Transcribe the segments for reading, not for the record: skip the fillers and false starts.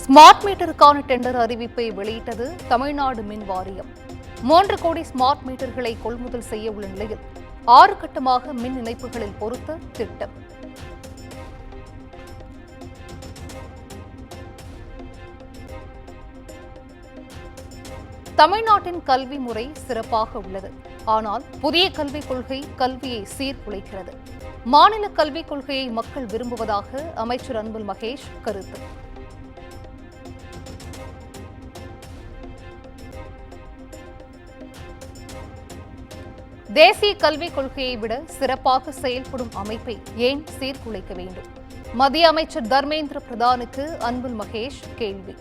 Smart மீட்டருக்கான tender அறிவிப்பை வெளியிட்டது தமிழ்நாடு மின் வாரியம். 3 கோடி ஸ்மார்ட் மீட்டர்களை கொள்முதல் செய்ய உள்ள நிலையில் 6 கட்டமாக மின் இணைப்புகளில் பொருத்த திட்டம். தமிழ்நாட்டின் கல்வி முறை சிறப்பாக உள்ளது. ஆனால் புதிய கல்விக் கொள்கை கல்வியை சீர்குலைக்கிறது. மாநில கல்விக் கொள்கையை மக்கள் விரும்புவதாக அமைச்சர் அன்பில் மகேஷ் கருத்து. தேசிய கல்விக் கொள்கையை விட சிறப்பாக செயல்படும் அமைப்பை ஏன் சீர்குலைக்க வேண்டும்? மத்திய அமைச்சர் தர்மேந்திர பிரதானுக்கு அன்பில் மகேஷ் கேள்வி.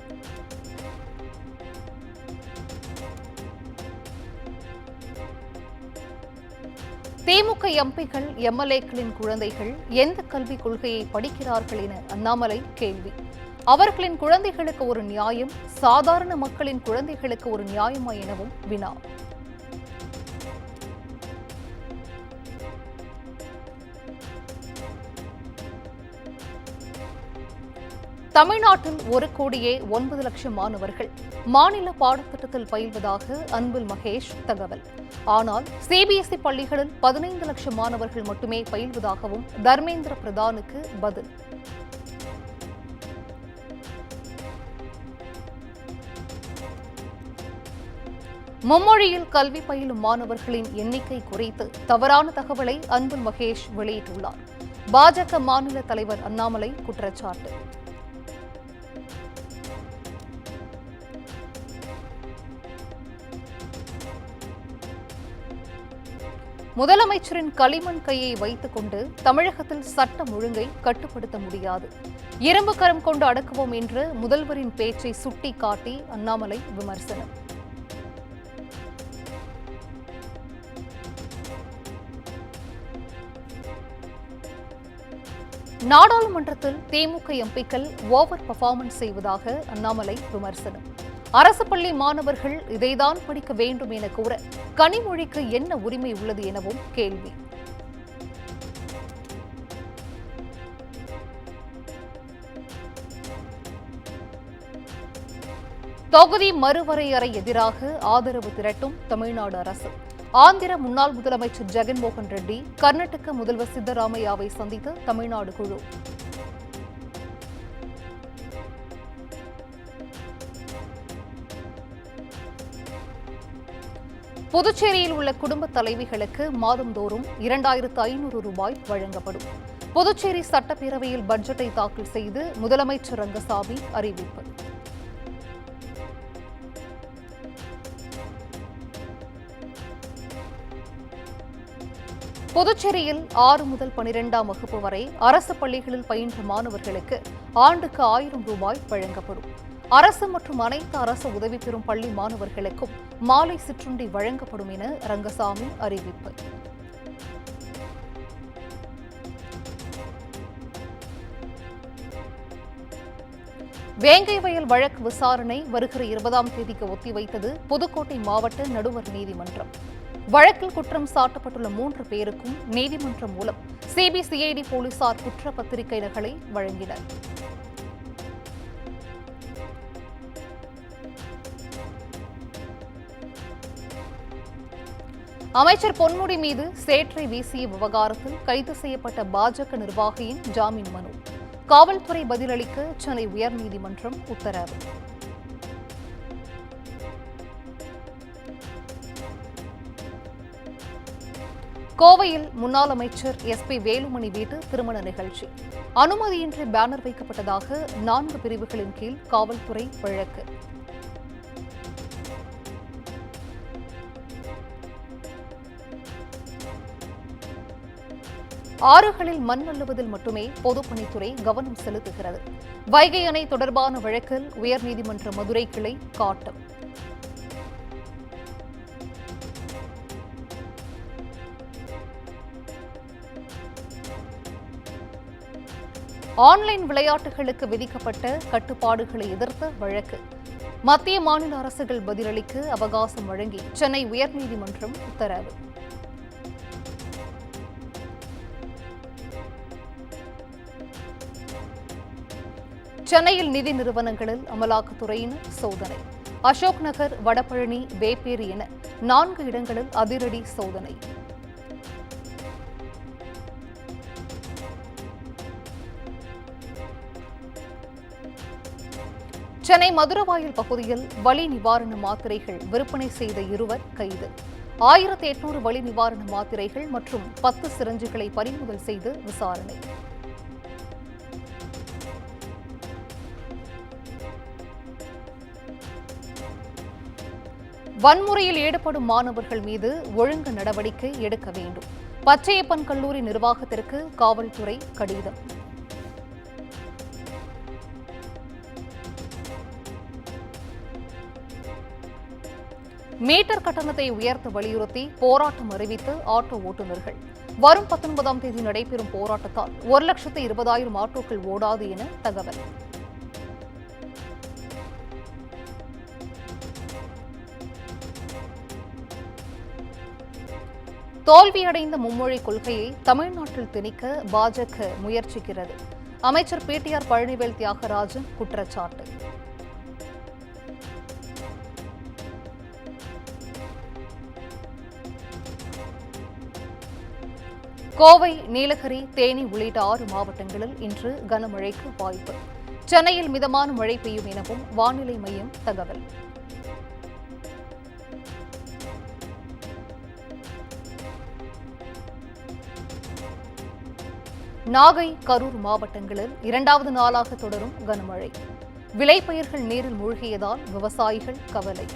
திமுக எம்பிக்கள் எம்எல்ஏக்களின் குழந்தைகள் எந்த கல்விக் கொள்கையை படிக்கிறார்கள் என அண்ணாமலை கேள்வி. அவர்களின் குழந்தைகளுக்கு ஒரு நியாயம், சாதாரண மக்களின் குழந்தைகளுக்கு ஒரு நியாயமா எனவும் வினா. தமிழ்நாட்டில் 1,09,00,000 மாணவர்கள் மாநில பாடத்திட்டத்தில் பயில்வதாக அன்பில் மகேஷ் தகவல். ஆனால் சிபிஎஸ்இ பள்ளிகளில் 15 லட்சம் மாணவர்கள் மட்டுமே பயில்வதாகவும் தர்மேந்திர பிரதானுக்கு பதில். மும்மொழியில் கல்வி பயிலும் மாணவர்களின் எண்ணிக்கை குறித்து தவறான தகவலை அன்பில் மகேஷ் வெளியிட்டுள்ளார். பாஜக மாநில தலைவர் அண்ணாமலை குற்றச்சாட்டு. முதலமைச்சரின் களிமண் கையை வைத்துக் கொண்டு தமிழகத்தில் சட்டம் ஒழுங்கை கட்டுப்படுத்த முடியாது. இரும்பு கரம் கொண்டு அடக்குவோம் என்ற முதல்வரின் பேச்சை சுட்டிக்காட்டி அண்ணாமலை விமர்சனம். நாடாளுமன்றத்தில் திமுக எம்பிக்கள் ஓவர் பெர்ஃபார்மன்ஸ் செய்வதாக அண்ணாமலை விமர்சனம். அரசு பள்ளி மாணவர்கள் இதைதான் படிக்க வேண்டும் என கூற கனிமொழிக்கு என்ன உரிமை உள்ளது எனவும் கேள்வி. தொகுதி மறுவரையறை எதிராக ஆதரவு திரட்டும் தமிழ்நாடு அரசு. ஆந்திர முன்னாள் முதலமைச்சர் ஜெகன்மோகன் ரெட்டி, கர்நாடக முதல்வர் சித்தராமையாவை சந்தித்த தமிழ்நாடு குழு. புதுச்சேரியில் உள்ள குடும்ப தலைவிகளுக்கு மாதந்தோறும் 2,500 ரூபாய் வழங்கப்படும். புதுச்சேரி சட்டப்பேரவையில் பட்ஜெட்டை தாக்கல் செய்து முதலமைச்சர் ரங்கசாமி அறிவிப்பு. புதுச்சேரியில் 6 முதல் 12ஆம் வகுப்பு வரை அரசு பள்ளிகளில் பயின்ற மாணவர்களுக்கு ஆண்டுக்கு 1000 ரூபாய் வழங்கப்படும். அரசு மற்றும் அனைத்து அரசு உதவி பெறும் பள்ளி மாணவர்களுக்கும் மாலை சிற்றுண்டி வழங்கப்படும் என ரங்கசாமி அறிவிப்பு. வேங்கை வயல் வழக்கு விசாரணை வருகிற 20ஆம் தேதிக்கு ஒத்திவைத்தது புதுக்கோட்டை மாவட்ட நடுவர் நீதிமன்றம். வழக்கில் குற்றம் சாட்டப்பட்டுள்ள 3 பேருக்கும் நீதிமன்றம் மூலம் சிபிசிஐடி போலீசார் குற்றப்பத்திரிகை நகலை வழங்கினர். அமைச்சர் பொன்முடி மீது சேற்றை வீசிய விவகாரத்தில் கைது செய்யப்பட்ட பாஜக நிர்வாகியின் ஜாமீன் மனு. காவல்துறை பதிலளிக்க சென்னை உயர்நீதிமன்றம் உத்தரவு. கோவையில் முன்னாள் அமைச்சர் எஸ்பி வேலுமணி வீட்டு திருமண நிகழ்ச்சி. அனுமதியின்றி பேனர் வைக்கப்பட்டதாக 4 பிரிவுகளின் கீழ் காவல்துறை வழக்கு. ஆறுகளில் மண் அள்ளுவதில் மட்டுமே பொதுப்பணித்துறை கவனம் செலுத்துகிறது. வைகை அணை தொடர்பான வழக்கில் உயர்நீதிமன்ற மதுரை கிளை காட்டம். ஆன்லைன் விளையாட்டுகளுக்கு விதிக்கப்பட்ட கட்டுப்பாடுகளை எதிர்த்த வழக்கு. மத்திய மாநில அரசுகள் பதிலளிக்க அவகாசம் வழங்கி சென்னை உயர்நீதிமன்றம் உத்தரவு. சென்னையில் நிதி நிறுவனங்களில் அமலாக்கத்துறையினர் சோதனை. அசோக் நகர், வடபழனி, வேப்பேரி என 4 இடங்களில் அதிரடி சோதனை. சென்னை மதுரவாயல் பகுதியில் வலி நிவாரண மாத்திரைகள் விற்பனை செய்த 2 கைது. 1800 வலி நிவாரண மாத்திரைகள் மற்றும் 10 சிரஞ்சுகளை பறிமுதல் செய்து விசாரணை. வன்முறையில் ஈடுபடும் மாணவர்கள் மீது ஒழுங்கு நடவடிக்கை எடுக்க வேண்டும். பச்சையப்பன் கல்லூரி நிர்வாகத்திற்கு காவல்துறை கடிதம். மீட்டர் கட்டணத்தை உயர்த்த வலியுறுத்தி போராட்டம் அறிவித்து ஆட்டோ ஓட்டுநர்கள். வரும் 19ஆம் தேதி நடைபெறும் போராட்டத்தால் 1,20,000 ஆட்டோக்கள் ஓடாது என தகவல். தோல்வியடைந்த மும்மொழி கொள்கையை தமிழ்நாட்டில் திணிக்க பாஜக முயற்சிக்கிறது. அமைச்சர் PTR பழனிவேல் தியாகராஜன் குற்றச்சாட்டு. கோவை, நீலகிரி, தேனி உள்ளிட்ட 6 மாவட்டங்களில் இன்று கனமழைக்கு வாய்ப்பு. சென்னையில் மிதமான மழை பெய்யும் எனவும் வானிலை மையம் தகவல். நாகை, கரூர் மாவட்டங்களில் 2வது நாளாக தொடரும் கனமழை. விளைபயிர்கள் நீரில் மூழ்கியதால் விவசாயிகள் கவலை.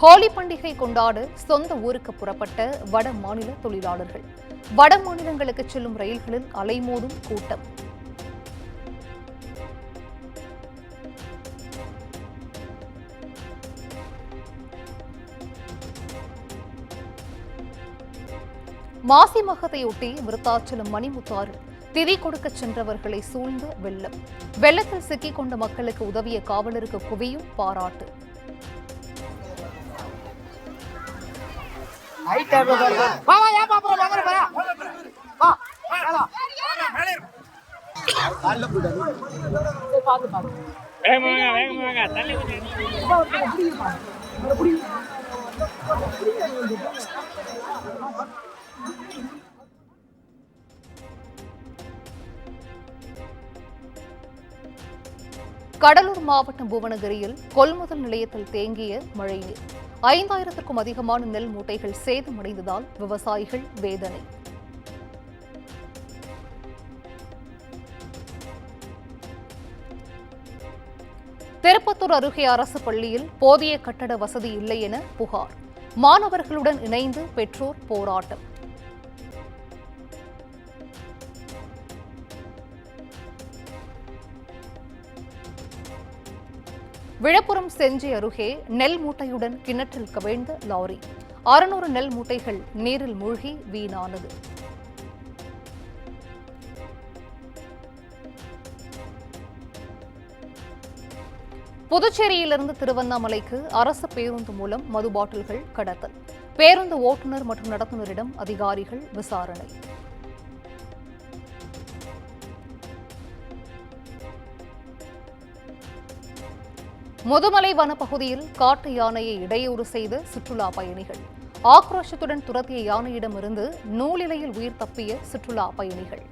ஹோலி பண்டிகை கொண்டாட சொந்த ஊருக்கு புறப்பட்ட வட மாநில தொழிலாளர்கள். வட மாநிலங்களுக்கு செல்லும் ரயில்களில் அலைமோதும் கூட்டம். மாசி மகத்தையொட்டி விருத்தாச்சலம் மணிமுத்தாறில் திதி கொடுக்க சென்றவர்களை சூழ்ந்த வெள்ளம். வெள்ளத்தில் சிக்கிக் கொண்ட மக்களுக்கு உதவிய காவலருக்கு குவியும் பாராட்டு. கடலூர் மாவட்டம் புவனகிரியில் கொள்முதல் நிலையத்தில் தேங்கிய மழைநீர். 5000க்கும் அதிகமான நெல் மூட்டைகள் சேதமடைந்ததால் விவசாயிகள் வேதனை. திருப்பத்தூர் அருகே அரசு பள்ளியில் போதிய கட்டட வசதி இல்லை என புகார். மாணவர்களுடன் இணைந்து பெற்றோர் போராட்டம். விழுப்புரம் செஞ்சி அருகே நெல் மூட்டையுடன் கிணற்றில் கவிழ்ந்த லாரி. 600 நெல் மூட்டைகள் நீரில் மூழ்கி வீணானது. புதுச்சேரியிலிருந்து திருவண்ணாமலைக்கு அரசு பேருந்து மூலம் மது பாட்டில்கள் கடத்தல். பேருந்து ஓட்டுநர் மற்றும் நடத்துனரிடம் அதிகாரிகள் விசாரணை. முதுமலை வனப்பகுதியில் காட்டு யானையை இடையூறு செய்த சுற்றுலா பயணிகள். ஆக்ரோஷத்துடன் துரத்திய யானையிடமிருந்து நூலிலையில் உயிர் தப்பிய சுற்றுலா பயணிகள்.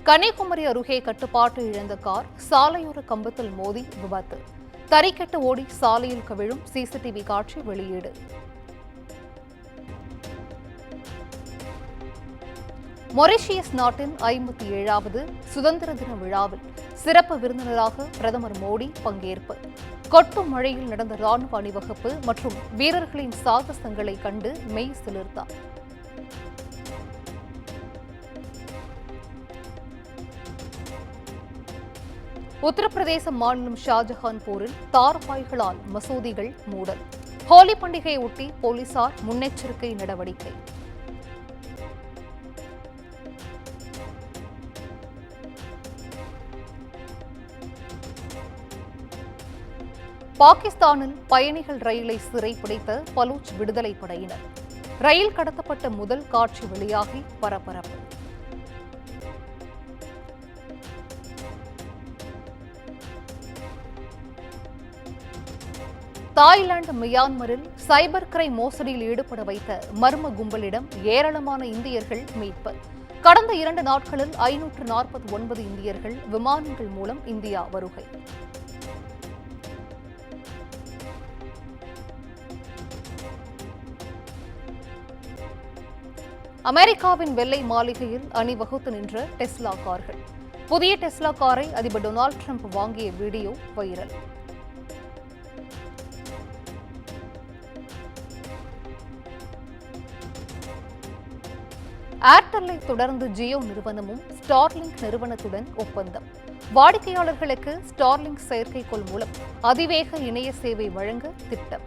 கன்னியாகுமரி அருகே கட்டுப்பாட்டு இழந்த கார் சாலையோர கம்பத்தில் மோதி விபத்து. தறிக்கெட்டு ஓடி சாலையில் கவிழும் சிசிடிவி காட்சி வெளியீடு. மொரிஷியஸ் நாட்டின் 57வது சுதந்திர தின விழாவில் சிறப்பு விருந்தினராக பிரதமர் மோடி பங்கேற்பு. கொட்டும் மழையில் நடந்த ராணுவ அணிவகுப்பு மற்றும் வீரர்களின் சாகசங்களை கண்டு மெய் சிலிர்த்தார். உத்தரப்பிரதேச மாநிலம் ஷாஜஹான்பூரில் தார்பாய்களால் மசூதிகள் மூடல். ஹோலி பண்டிகையை ஒட்டி போலீசார் முன்னெச்சரிக்கை நடவடிக்கை. பாகிஸ்தானில் பயணிகள் ரயிலை சிறைப்பிடித்த பலூச் விடுதலை படையினர். ரயில் கடத்தப்பட்ட முதல் காட்சி வெளியாகி பரபரப்பு. தாய்லாந்து மியான்மரில் சைபர் கிரைம் மோசடியில் ஈடுபட வைத்த மர்ம கும்பலிடம் ஏராளமான இந்தியர்கள் மீட்பு. கடந்த 2 நாட்களில் 549 இந்தியர்கள் விமானங்கள் மூலம் இந்தியா வருகை. அமெரிக்காவின் வெள்ளை மாளிகையில் அணிவகுத்து நின்ற டெஸ்லா கார்கள். புதிய டெஸ்லா காரை அதிபர் டொனால்டு டிரம்ப் வாங்கிய வீடியோ வைரல். ஏர்டெல்லை தொடர்ந்து ஜியோ நிறுவனமும் ஸ்டார்லிங்க் நிறுவனத்துடன் ஒப்பந்தம். வாடிக்கையாளர்களுக்கு ஸ்டார்லிங்க் செயற்கைக்கோள் மூலம் அதிவேக இணைய சேவை வழங்க திட்டம்.